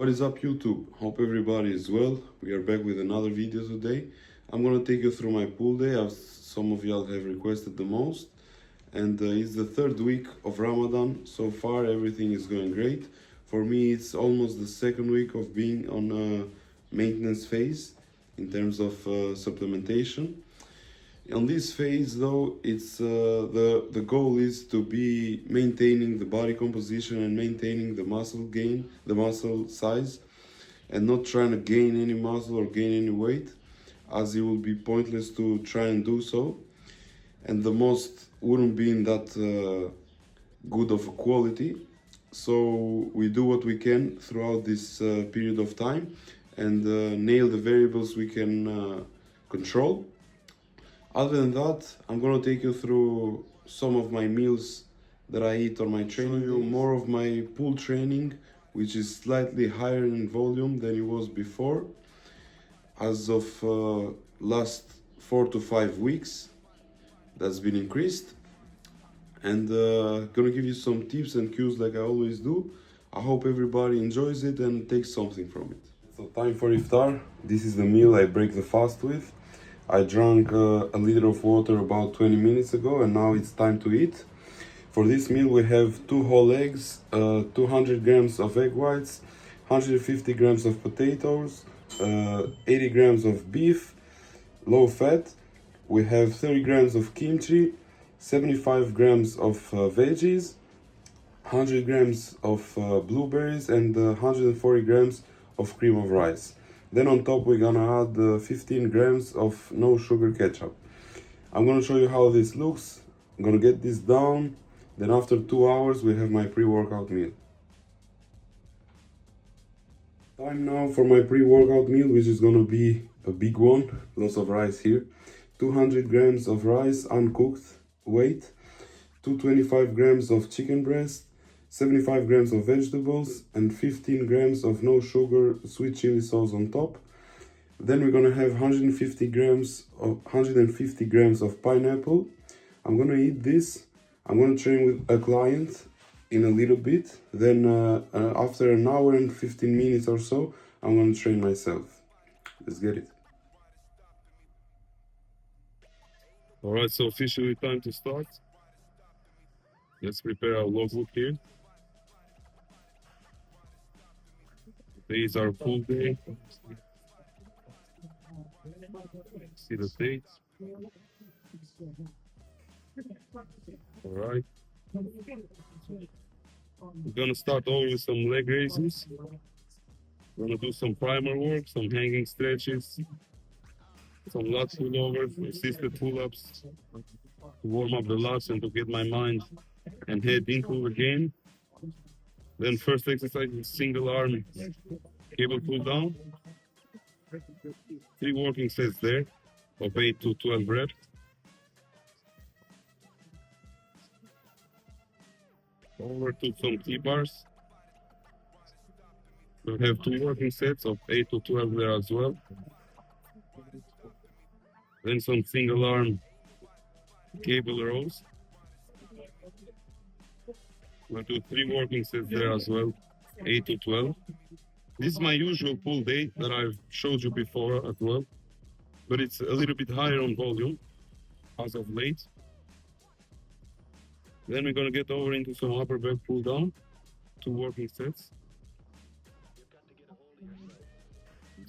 What is up, YouTube? Hope everybody is well. We are back with another video today. I'm gonna take you through my pool day as some of y'all have requested the most. And it's the third week of Ramadan. So far everything is going great. For me it's almost the second week of being on a maintenance phase in terms of supplementation. On this phase though, it's the goal is to be maintaining the body composition and maintaining the muscle gain, the muscle size, and not trying to gain any muscle or gain any weight, as it will be pointless to try and do so, and the most wouldn't be in that good of a quality. So we do what we can throughout this period of time and nail the variables we can control. Other than that, I'm gonna take you through some of my meals that I eat on my training. Show you more of my pool training, which is slightly higher in volume than it was before. As of last 4 to 5 weeks, that's been increased. And gonna give you some tips and cues like I always do. I hope everybody enjoys it and takes something from it. So time for iftar. This is the meal I break the fast with. I drank a liter of water about 20 minutes ago, and now it's time to eat. For this meal we have 2 whole eggs, 200 grams of egg whites, 150 grams of potatoes, 80 grams of beef, low fat. We have 30 grams of kimchi, 75 grams of veggies, 100 grams of blueberries, and 140 grams of cream of rice. Then on top we're gonna add 15 grams of no sugar ketchup. I'm gonna show you how this looks. I'm gonna get this down. Then after 2 hours we have my pre-workout meal. Time now for my pre-workout meal, which is gonna be a big one. Lots of rice here. 200 grams of rice uncooked, weight. 225 grams of chicken breast, 75 grams of vegetables, and 15 grams of no sugar sweet chili sauce on top. Then we're gonna have 150 grams of pineapple. I'm gonna eat this. I'm gonna train with a client in a little bit. Then after an hour and 15 minutes or so, I'm gonna train myself. Let's get it. All right, so officially time to start. Let's prepare our logbook here. Today is our full day. See the dates. All right. We're gonna start over with some leg raises. We're gonna do some primer work, some hanging stretches, some lat pullovers, assisted pull-ups to warm up the lats and to get my mind and head into the game. Then first exercise is single arm cable pull down. 3 working sets there of 8 to 12 reps. Over to some T-bars. We'll have 2 working sets of 8 to 12 there as well. Then some single arm cable rows. We'll do 3 working sets there as well, 8 to 12. This is my usual pull day that I've showed you before as well, but it's a little bit higher on volume as of late. Then we're gonna get over into some upper back pull down, 2 working sets.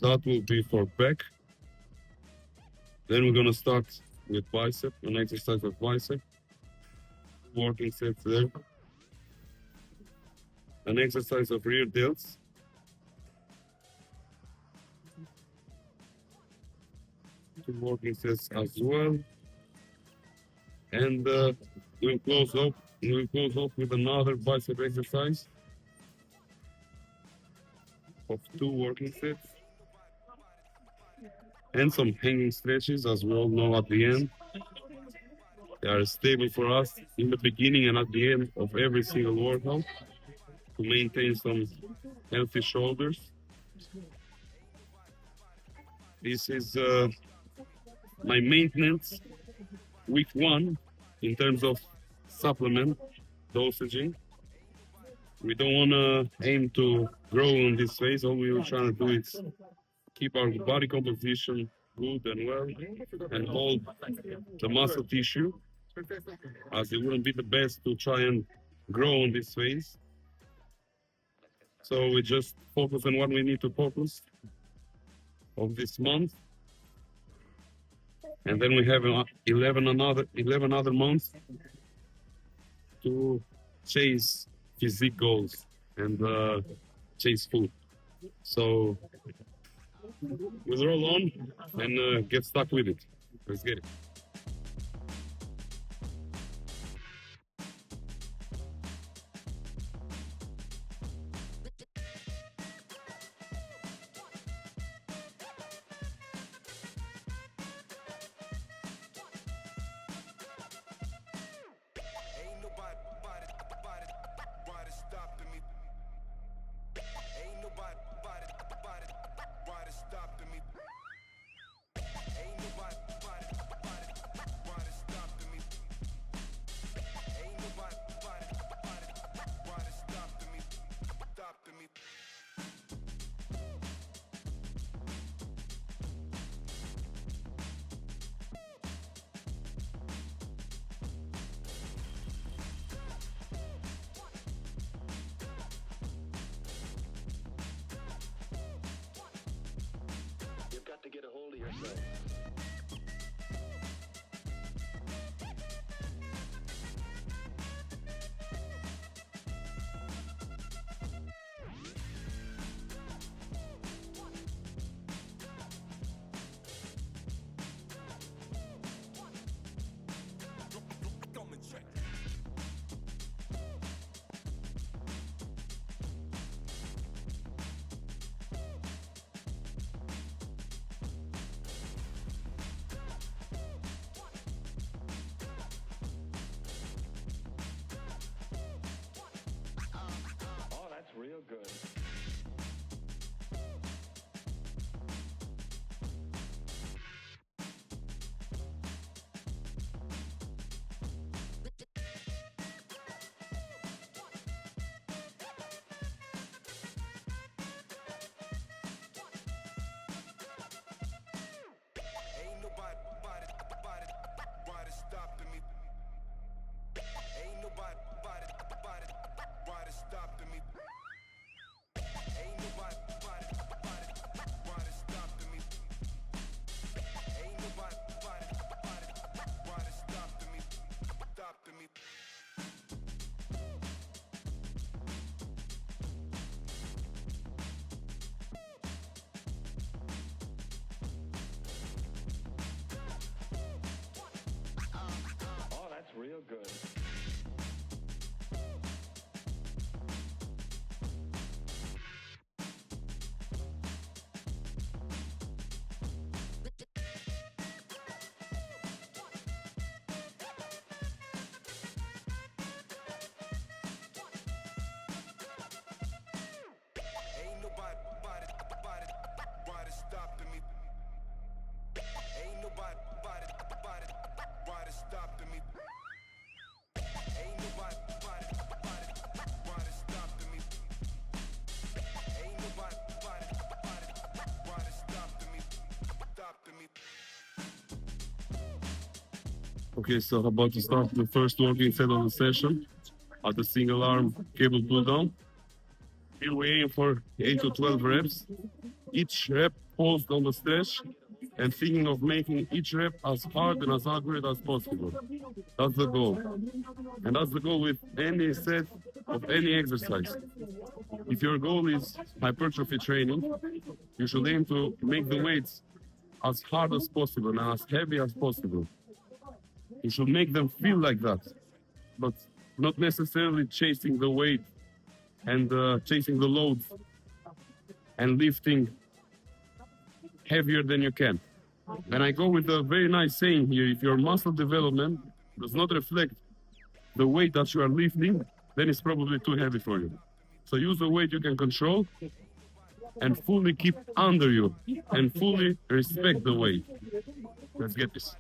That will be for back. Then we're gonna start with bicep, an exercise of bicep. Working sets there. An exercise of rear delts. Two working sets as well. And we'll close off with another bicep exercise of 2 working sets. And some hanging stretches, as we all know, at the end. They are stable for us in the beginning and at the end of every single workout to maintain some healthy shoulders. This is my maintenance week 1 in terms of supplement dosaging. We don't want to aim to grow in this phase. All we were trying to do is keep our body composition good and well and hold the muscle tissue, as it wouldn't be the best to try and grow in this phase. So we just focus on what we need to focus of this month, and then we have 11 other months to chase physique goals and chase food. So we'll roll on and get stuck with it. Let's get it. You've got to get a hold of yourself. Oh, that's real good. Oh, that's real good. Okay, so about to start the first working set of the session at the single arm cable pull down. Here we aim for 8 to 12 reps. Each rep paused on the stretch and thinking of making each rep as hard and as accurate as possible. That's the goal. And that's the goal with any set of any exercise. If your goal is hypertrophy training, you should aim to make the weights as hard as possible and as heavy as possible. You should make them feel like that, but not necessarily chasing the weight and chasing the loads and lifting heavier than you can. And I go with a very nice saying here: if your muscle development does not reflect the weight that you are lifting, then it's probably too heavy for you. So use the weight you can control and fully keep under you and fully respect the weight. Let's get this.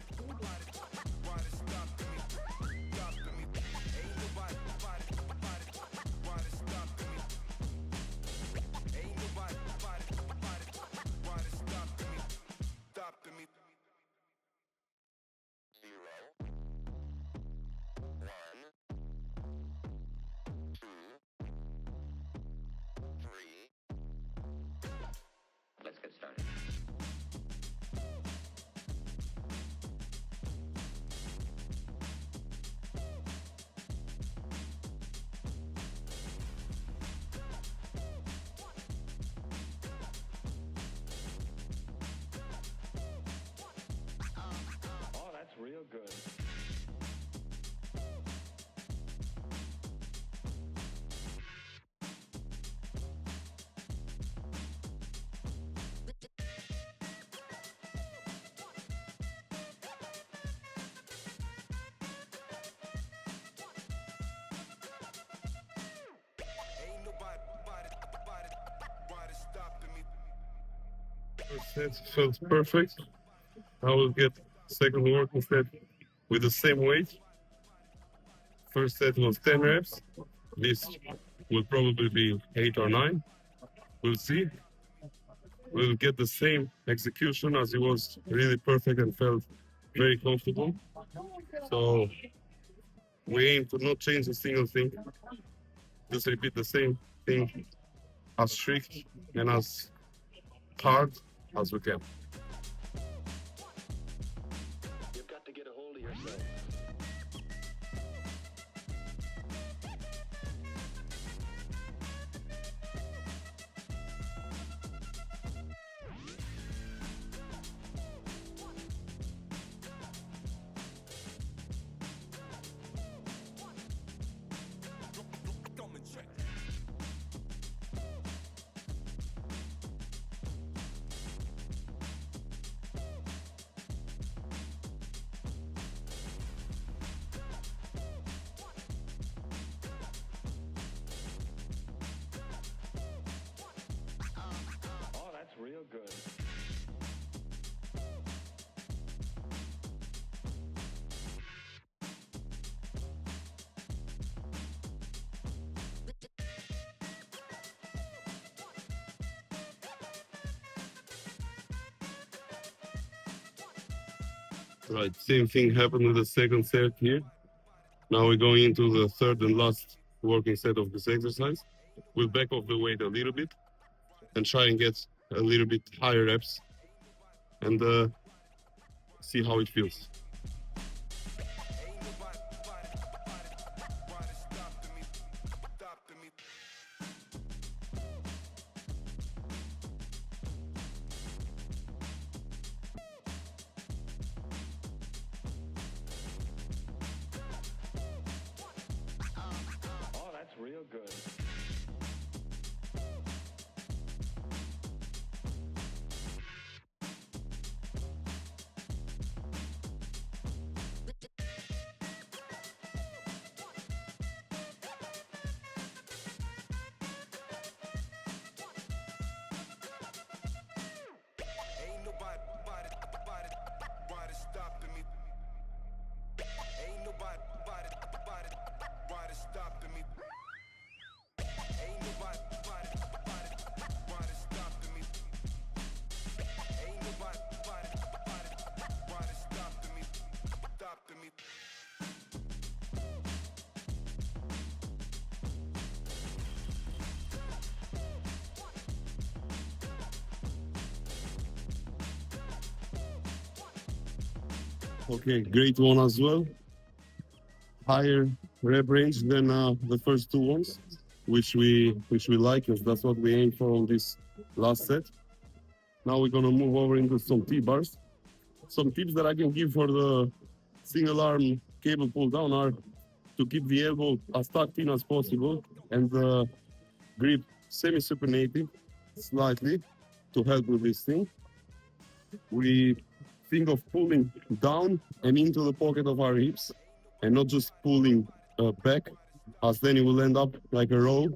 First set felt perfect. I will get second working set with the same weight. First set was 10 reps. This will probably be 8 or 9. We'll see. We'll get the same execution as it was really perfect and felt very comfortable. So we aim to not change a single thing. Just repeat the same thing as strict and as hard as we can. You've got to get a hold of yourself. Oh, that's real good. Right, same thing happened with the second set here. Now we're going into the third and last working set of this exercise. We'll back off the weight a little bit and try and get a little bit higher reps and see how it feels. Oh, that's real good. Ain't nobody stopping me. Ain't nobody stopping me. Ain't nobody stopping me. Ain't nobody stopping me. Okay, great one as well. Higher rep range than the first two ones, which we like, because that's what we aim for on this last set. Now we're gonna move over into some T-bars. Some tips that I can give for the single arm cable pull down are to keep the elbow as tucked in as possible and the grip semi-supinated slightly to help with this thing. We think of pulling down and into the pocket of our hips and not just pulling back, as then it will end up like a roll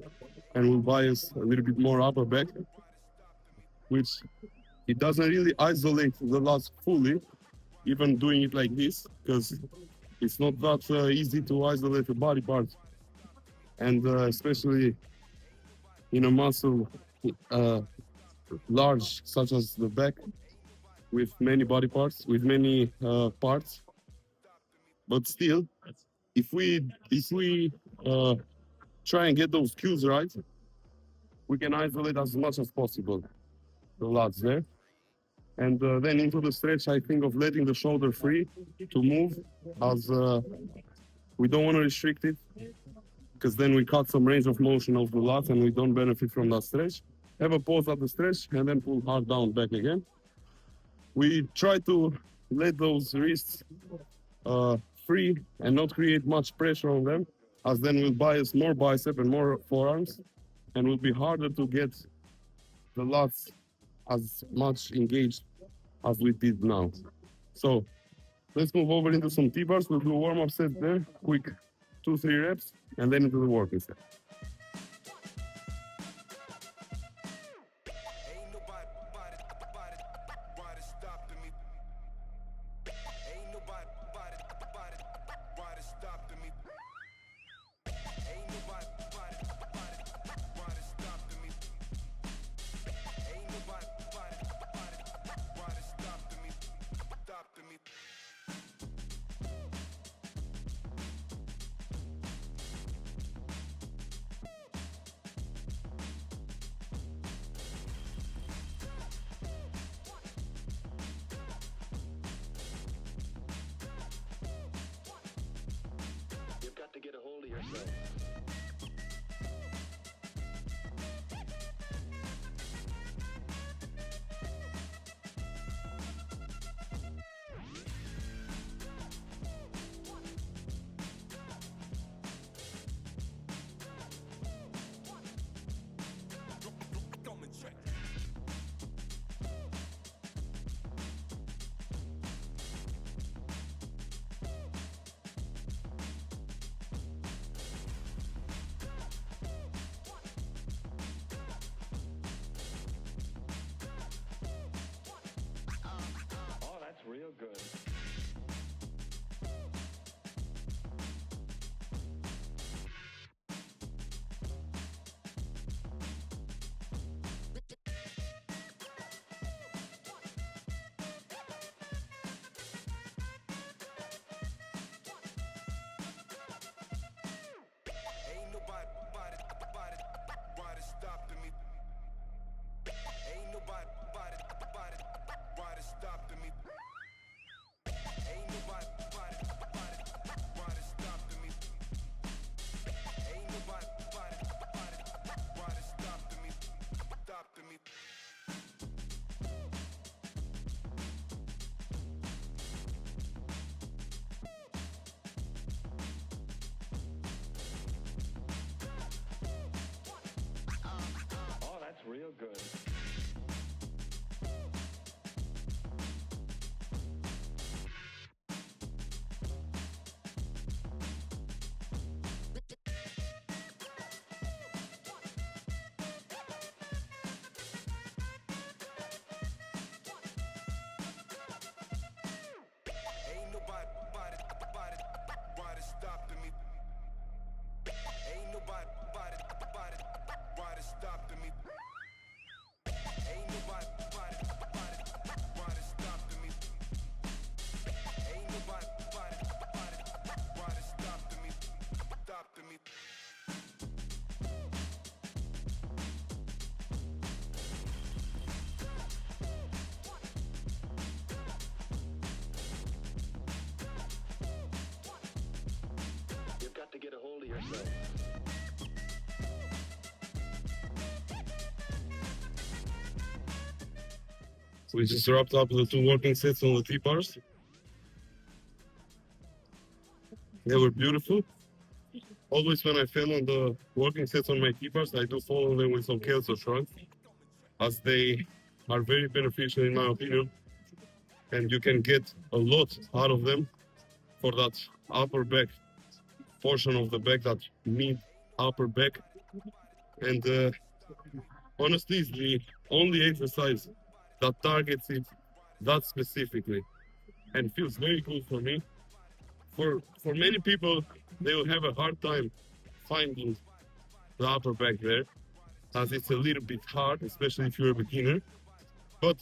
and will bias a little bit more upper back, which it doesn't really isolate the lats fully, even doing it like this, because it's not that easy to isolate the body part. And especially in a muscle large, such as the back, with many body parts, with many parts. But still, if we try and get those cues right, we can isolate as much as possible the lats there. And then into the stretch, I think of letting the shoulder free to move, as we don't want to restrict it, because then we cut some range of motion of the lats and we don't benefit from that stretch. Have a pause at the stretch and then pull hard down back again. We try to let those wrists free and not create much pressure on them, as then we'll bias more bicep and more forearms, and will be harder to get the lats as much engaged as we did now. So let's move over into some T-bars. We'll do a warm-up set there, quick 2-3 reps, and then into the working set. Ain't nobody yourself. Come and check. Oh, that's real good. Ain't nobody stopping me. Ain't nobody stopping me. Ain't nobody stopping me. Ain't nobody stopping me. Stopping me. Oh, that's real good. Ain't nobody stopping me. Ain't nobody stopping me. Ain't nobody stopping me. Ain't nobody stopping me. Stopping me. You've got to get a hold of yourself. So we just wrapped up the 2 working sets on the T-bars. They were beautiful. Always when I film on the working sets on my T-bars, I do follow them with some kills or shrugs, as they are very beneficial in my opinion. And you can get a lot out of them for that upper back portion of the back, that mid upper back. And honestly, it's the only exercise that targets it that specifically and feels very cool for me. For many people, they will have a hard time finding the upper back there, as it's a little bit hard, especially if you're a beginner. But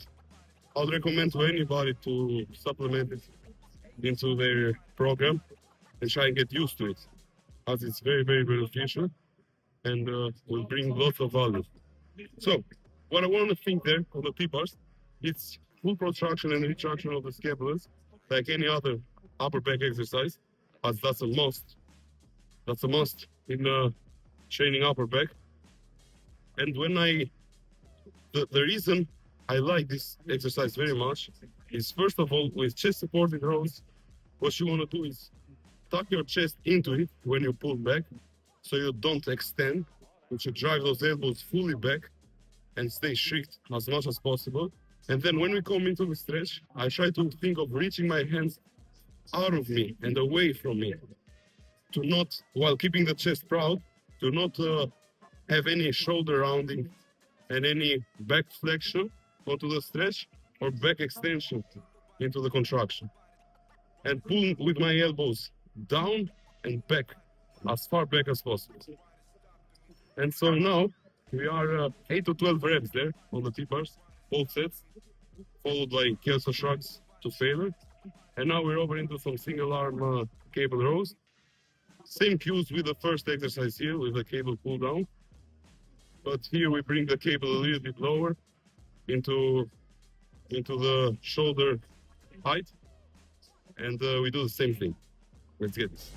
I'll recommend to anybody to supplement it into their program and try and get used to it, as it's very, very beneficial and will bring lots of value. So, what I want to think there on the T-bars, it's full protraction and retraction of the scapulars, like any other upper back exercise, as that's a must. That's a must in training upper back. And when the reason I like this exercise very much is, first of all, with chest supported rows, what you want to do is tuck your chest into it when you pull back, so you don't extend. You should drive those elbows fully back and stay strict as much as possible. And then when we come into the stretch, I try to think of reaching my hands out of me and away from me, to not, while keeping the chest proud, to not have any shoulder rounding and any back flexion onto the stretch or back extension into the contraction. And pulling with my elbows down and back, as far back as possible. And so now we are 8 to 12 reps there on the T-bars, both sets, followed by Kelso shrugs to failure. And now we're over into some single arm cable rows. Same cues with the first exercise here with the cable pull down. But here we bring the cable a little bit lower into the shoulder height. And we do the same thing. Let's get this.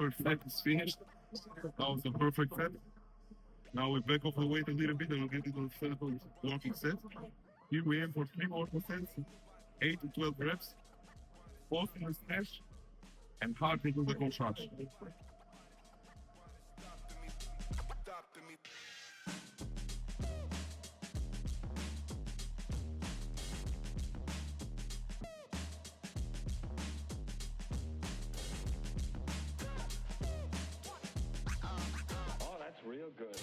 first set is finished. That was a perfect set. Now we back off the weight a little bit and we'll get into the third walking set. Here we aim for 3 walking sets, 8 to 12 reps, both in the snatch and hard into the contraction. Adopting me. Oh, that's real good.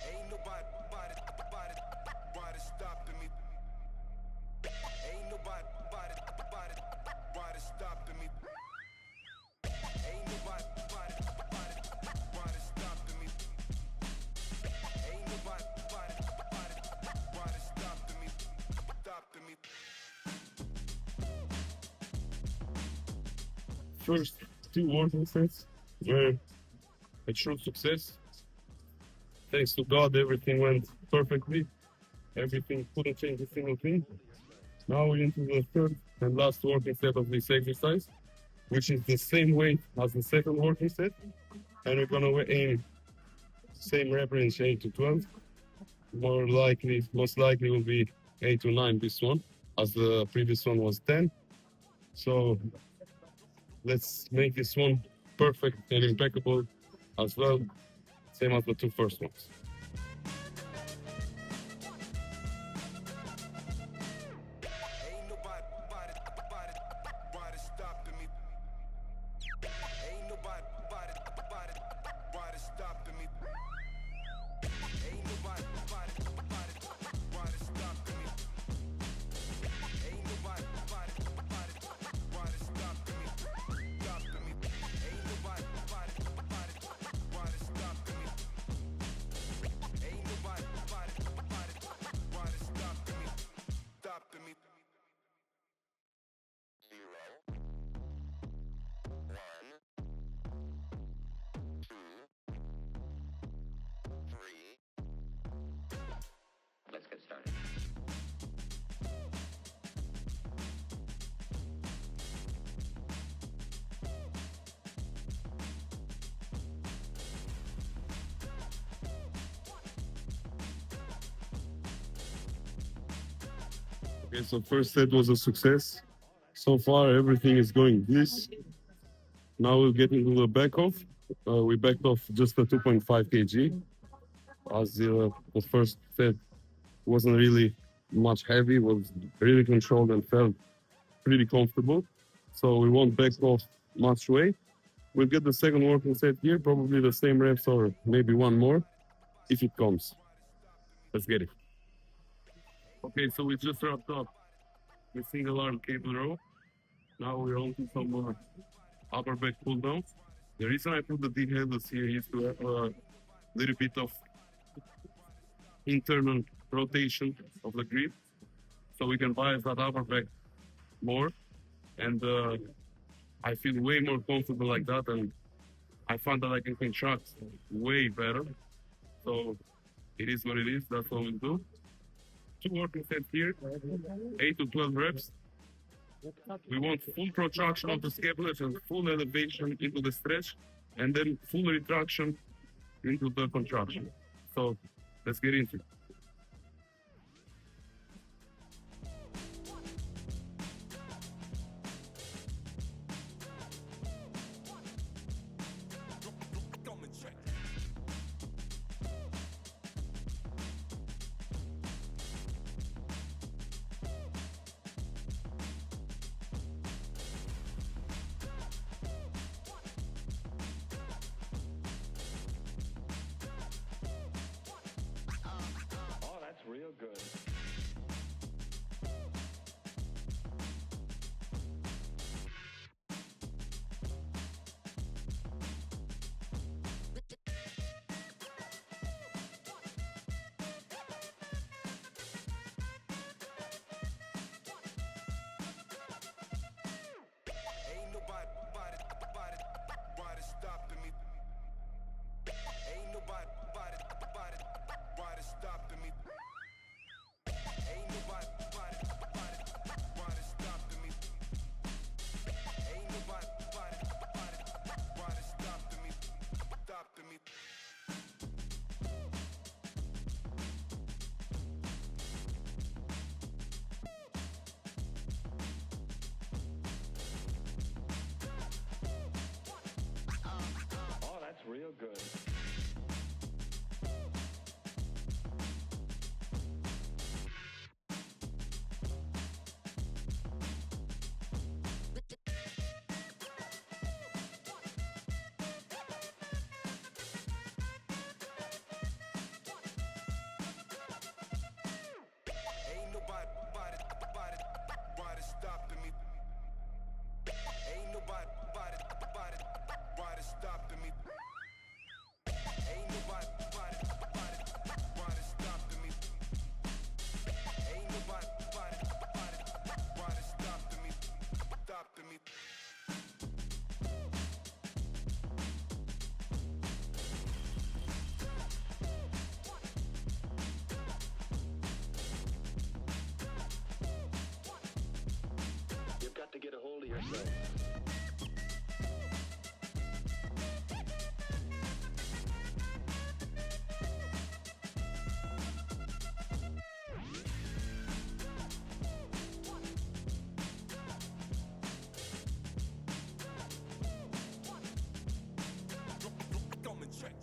Ain't nobody stopping me. Ain't nobody stopping me. Ain't nobody stopping me. Ain't nobody stopping me. First 2 walking sets were a true success. Thanks to God, everything went perfectly. Everything couldn't change a single thing. Now we're into the third and last working set of this exercise, which is the same weight as the second working set. And we're gonna aim same rep range 8 to 12. Most likely will be 8 to 9 this one, as the previous one was 10. So let's make this one perfect and impeccable as well, same as the 2 first ones. Ain't nobody stopping me. Ain't nobody stopping me. Ain't nobody stopping me. Ain't nobody stopping me. Stopping me. Ain't nobody stopping me. Ain't nobody stopping me. Stopping me. 3. Let's get started. Okay, so first set was a success. So far, everything is going this. Now we'll get into the back off. We backed off just a 2.5 kg, as the first set wasn't really much heavy, was really controlled and felt pretty comfortable. So we won't back off much weight. We'll get the second working set here, probably the same reps or maybe one more, if it comes. Let's get it. Okay, so we just wrapped up the single arm cable row. Now we're on to some more upper back pull downs. The reason I put the D handles here is to have a little bit of internal rotation of the grip, so we can bias that upper back more. And I feel way more comfortable like that, and I find that I can contract way better. So it is what it is. That's what we'll do. 2 working sets here, 8 to 12 reps. We want full protraction of the scapulars and full elevation into the stretch, and then full retraction into the contraction. So let's get into it. Come and check. got to get a hold of yourself. Come and check.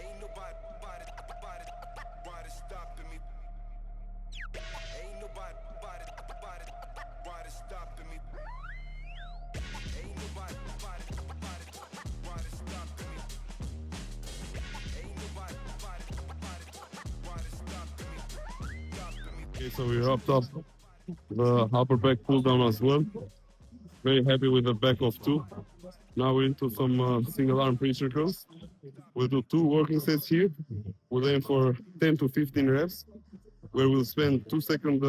Ain't nobody stopping me. Ain't nobody stopping me. Ain't nobody stopping me. Ain't nobody stopping me. Okay, so we wrapped up the upper back pull down as well. Very happy with the back of 2. Now we're into some single arm preacher curls. We'll do 2 working sets here. We'll aim for 10 to 15 reps, where we'll spend 2-second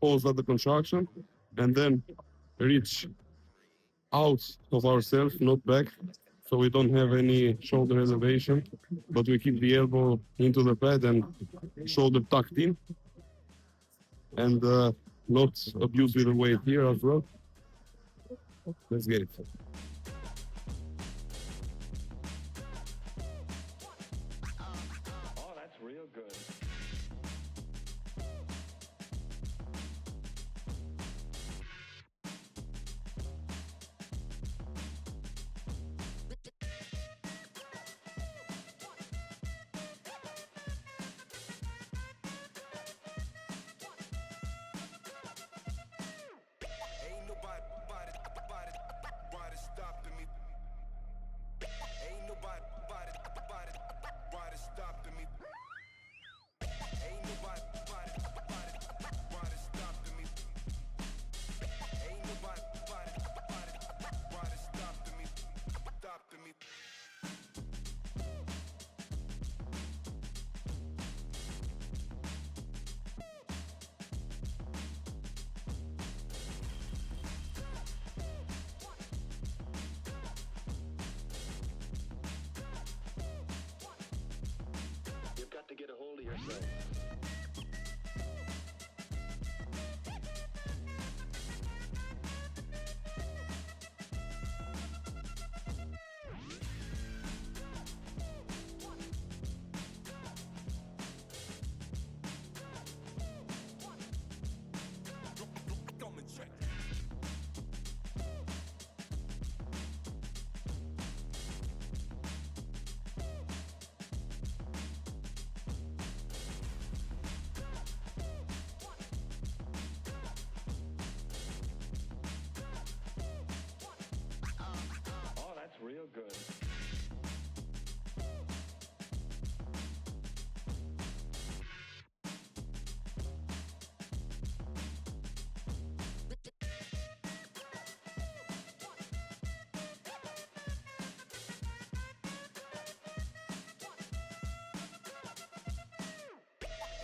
pause at the contraction and then reach out of ourselves, not back. So we don't have any shoulder elevation, but we keep the elbow into the pad and shoulder tucked in. And not abuse with the weight here as well. Let's get it. Oh, that's real good. Ain't nobody stopping me. Ain't nobody stopping me. Ain't nobody stopping me. Ain't nobody stopping me. You've got to get a hold of yourself. Come and check. Oh, that's real good.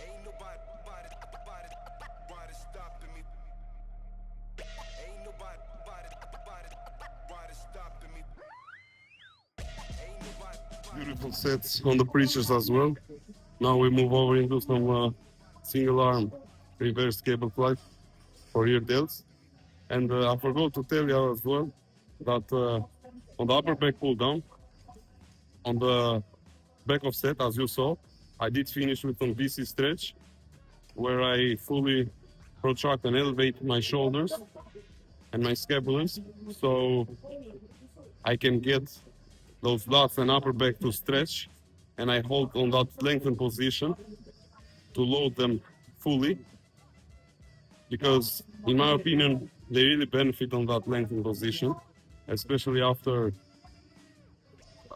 Ain't nobody stopping me. Ain't nobody stopping me. Ain't nobody. Beautiful sets on the preachers as well. Now we move over into some single arm reverse cable flight for ear delts. And I forgot to tell you as well that on the upper back pull down, on the back of set, as you saw, I did finish with some VC stretch, where I fully protract and elevate my shoulders and my scapulars, so I can get those lats and upper back to stretch, and I hold on that lengthened position to load them fully, because in my opinion, they really benefit on that lengthened position, especially after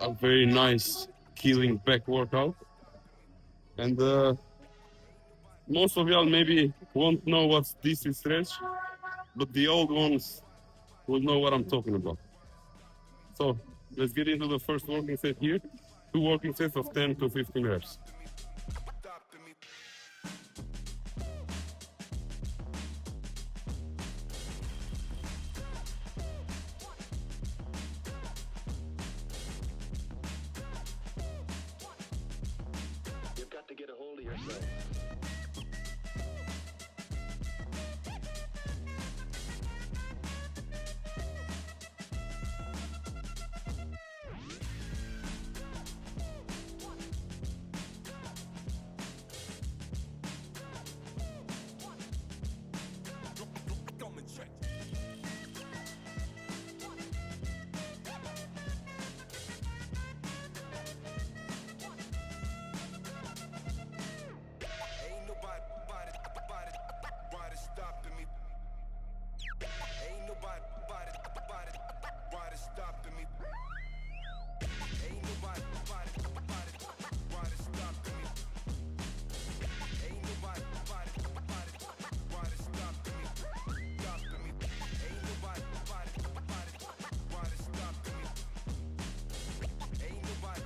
a very nice killing back workout. And most of y'all maybe won't know what's DC stretch, but the old ones will know what I'm talking about. So let's get into the first working set here. 2 working sets of 10 to 15 reps. Stopping me. yourself. Come and check. Ain't nobody stopping me. Ain't nobody stopping me. Ain't nobody stopping me. Ain't nobody stopping me. Stopping me. Ain't nobody stopping me. Ain't nobody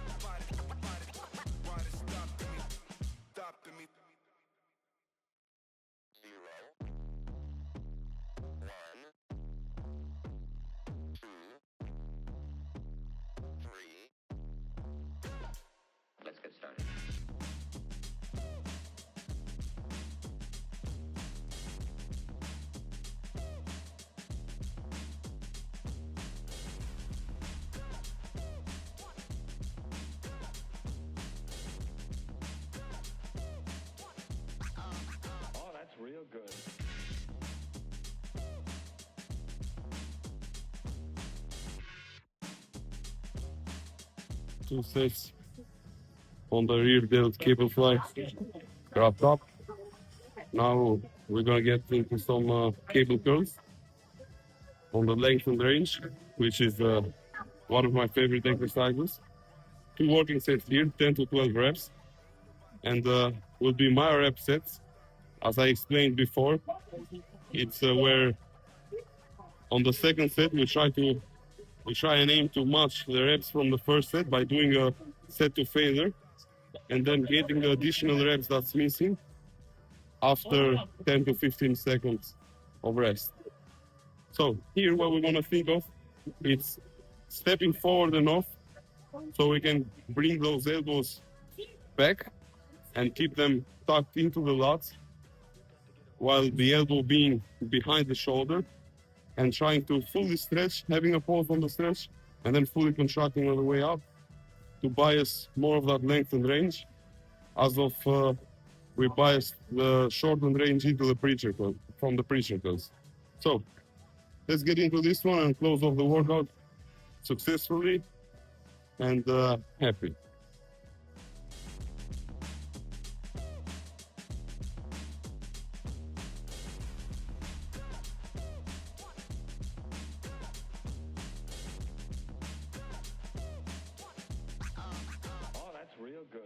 stopping me. Stopping me. 0, 1, 2, 3. Let's get started. Oh, that's real good. Two sets on the rear delt cable fly wrapped up. Now we're gonna get into some cable curls on the length and range, which is one of my favorite exercises. Two working sets here, 10 to 12 reps, and will be my rep sets. As I explained before, it's where on the second set we try and aim to match the reps from the first set by doing a set to failure, and then getting the additional reps that's missing after 10 to 15 seconds of rest. So here what we want to think of, it's stepping forward and off so we can bring those elbows back and keep them tucked into the lats while the elbow being behind the shoulder, and trying to fully stretch, having a pause on the stretch, and then fully contracting on the way up to bias more of that length and range, as of we bias the shortened range into the pre-circle, from the pre-circles. So let's get into this one and close off the workout successfully and happy. Oh, that's real good.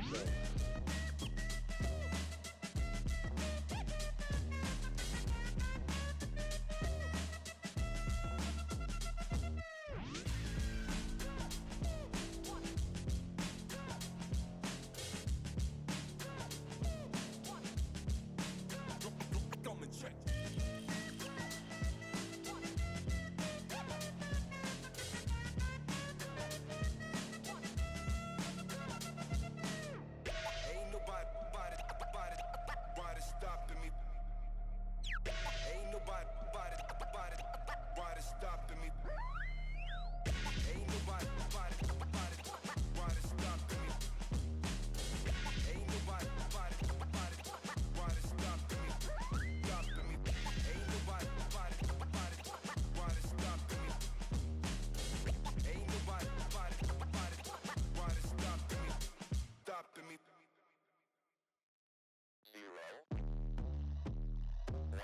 yourself. Come and check. Ain't nobody stopping me. Ain't nobody stopping me. Ain't nobody stopping me. Ain't nobody stopping me. Stopping me. Ain't nobody stopping me. Ain't nobody stopping me. Stopping me. 0, 1,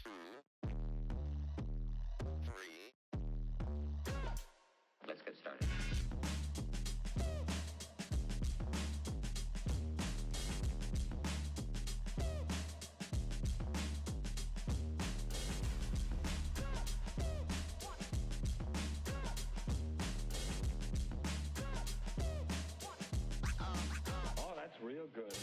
2, 3. Let's get started. Oh, that's real good.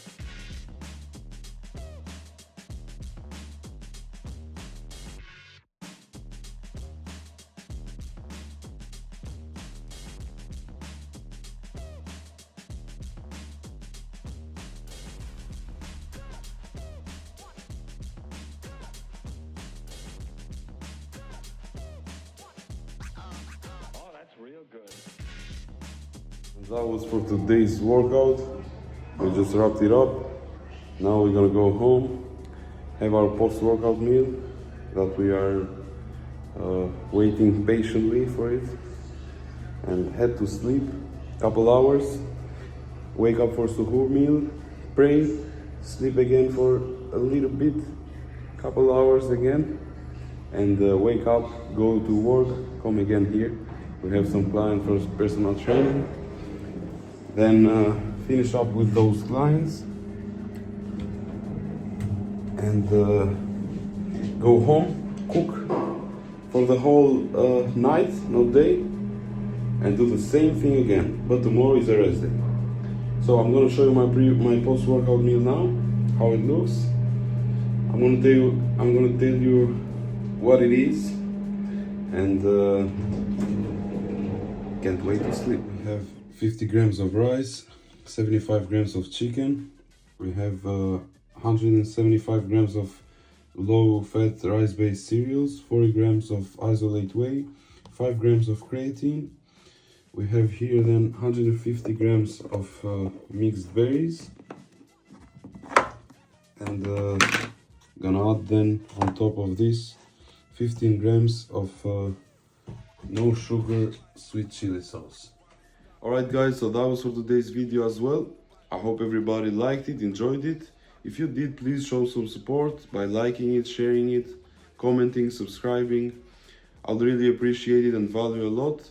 Oh, that's real good. That was for today's workout. We just wrapped it up. Now we're gonna go home, have our post-workout meal that we are waiting patiently for it, and head to sleep. Couple hours, wake up for suhoor meal, pray, sleep again for a little bit, couple hours again, and wake up, go to work, come again here. We have some clients for personal training. Then finish up with those clients and go home, cook for the whole night, not day, and do the same thing again. But tomorrow is a rest day. So I'm gonna show you my post-workout meal now, how it looks. I'm gonna tell you what it is, and can't wait to sleep. We have 50 grams of rice, 75 grams of chicken. We have 175 grams of low-fat rice-based cereals, 40 grams of isolate whey, 5 grams of creatine. We have here then 150 grams of mixed berries, and gonna add then on top of this 15 grams of no sugar sweet chili sauce. Alright guys, so that was for today's video as well. I hope everybody liked it, enjoyed it. If you did, please show some support by liking it, sharing it, commenting, subscribing. I'll really appreciate it and value a lot.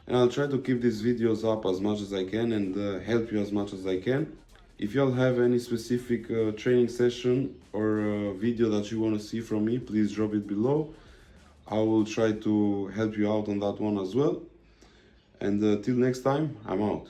And I'll try to keep these videos up as much as I can and help you as much as I can. If y'all have any specific training session or video that you want to see from me, please drop it below. I will try to help you out on that one as well. And till next time, I'm out.